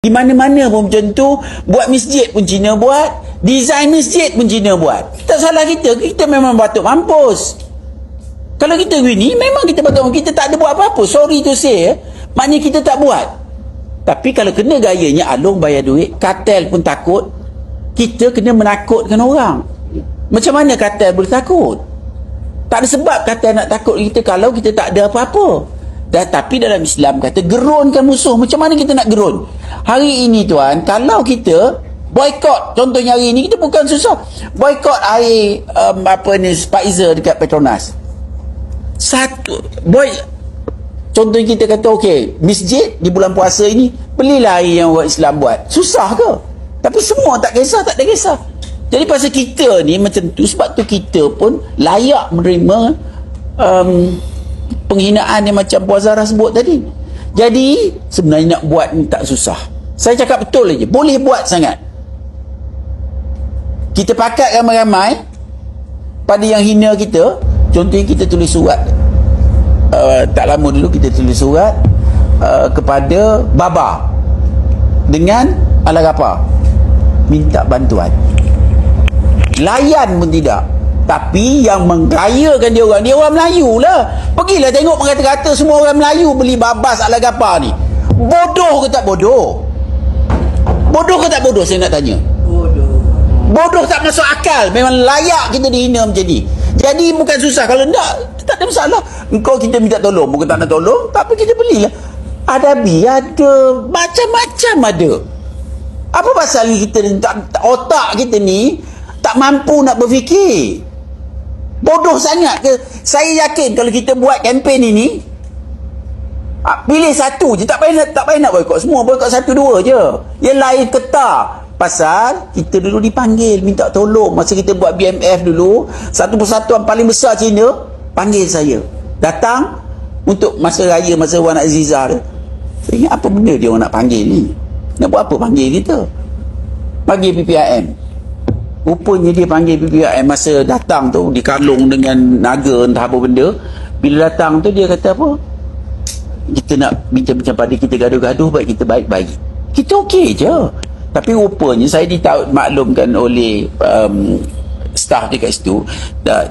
Di mana-mana pun macam tu. Buat masjid pun Cina buat, design masjid pun Cina buat. Tak salah kita. Kita memang patut mampus. Kalau kita gini, memang kita patut mampus. Kita tak ada buat apa-apa. Sorry to say, maknanya kita tak buat. Tapi kalau kena gayanya Along bayar duit, kartel pun takut, kita kena menakutkan orang. Macam mana kartel boleh takut? Tak ada sebab kartel nak takut kita kalau kita tak ada apa-apa. Tapi dalam Islam kata gerunkan musuh. Macam mana kita nak gerun? Hari ini tuan, kalau kita boykot, contohnya hari ini kita bukan susah boykot air Pfizer dekat Petronas. Contohnya kita kata okey, masjid di bulan puasa ini belilah air yang orang Islam buat. Susah ke? Tapi semua tak kisah, tak ada kisah. Jadi pasal kita ni macam tu, sebab tu kita pun layak menerima penghinaan yang macam Puan Zahra sebut tadi. Jadi sebenarnya nak buat ni tak susah. Saya cakap betul aja, boleh buat sangat. Kita pakat ramai-ramai pada yang hina kita. Contohnya kita tulis surat, tak lama dulu kita tulis surat kepada Baba dengan Alagapa minta bantuan. Layan pun tidak. Tapi yang menggayakan dia orang Melayu lah. Pergilah tengok mengata-kata semua orang Melayu beli Babas Alagapa ni. Bodoh ke tak bodoh? Bodoh ke tak bodoh, saya nak tanya. Bodoh tak masuk akal. Memang layak kita dihina macam ni. Jadi bukan susah. Kalau tak ada masalah. Engkau kita minta tolong, bukan tak nak tolong, tapi kita belilah. Adabi ada, macam-macam ada. Apa pasal kita ni, otak kita ni tak mampu nak berfikir? Bodoh sangat ke? Saya yakin kalau kita buat kempen ini, pilih satu je, tak payah nak boykot semua, boykot satu dua je. Yang lain ketar. Pasal kita dulu dipanggil minta tolong masa kita buat BMF dulu. Satu persatuan paling besar Cina panggil saya datang untuk masa raya, masa Wan Azizah tu. Saya ingat apa benda dia orang nak panggil ni? Nak buat apa panggil kita? Panggil PPIM. Rupanya dia panggil PPIM masa datang tu dikalung dengan naga entah apa benda. Bila datang tu dia kata apa? Kita nak bincang-bincang pada kita gaduh-gaduh, baik kita baik-baik. Kita okey je. Tapi rupanya saya dimaklumkan oleh staff dekat situ,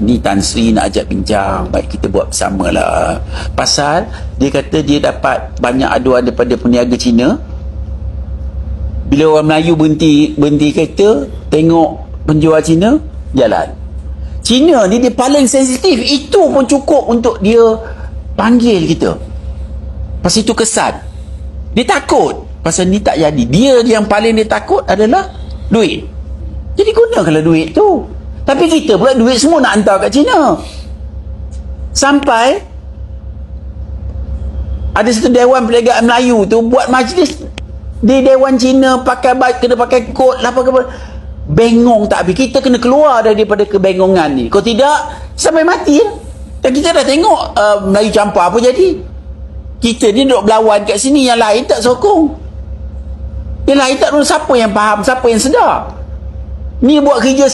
ni Tan Sri nak ajak bincang, baik kita buat bersama lah. Pasal dia kata dia dapat banyak aduan daripada peniaga Cina. Bila orang Melayu berhenti kereta, tengok penjual Cina jalan. Cina ni dia paling sensitif. Itu pun cukup untuk dia panggil kita. Pasal itu kesan. Dia takut. Pasal ni tak jadi. Dia yang paling dia takut adalah duit. Jadi gunakanlah duit tu. Tapi kita pula duit semua nak hantar kat Cina. Sampai ada satu Dewan Perniagaan Melayu tu buat majlis di Dewan Cina, kena pakai kod lah, pakai bengong tak habis. Kita kena keluar daripada kebengongan ni. Kalau tidak sampai mati lah. Dan kita dah tengok Melayu campur apa jadi. Kita ni duduk berlawan kat sini, yang lain tak sokong. Yang lain tak tahu siapa yang faham, siapa yang sedar. Ni buat kerja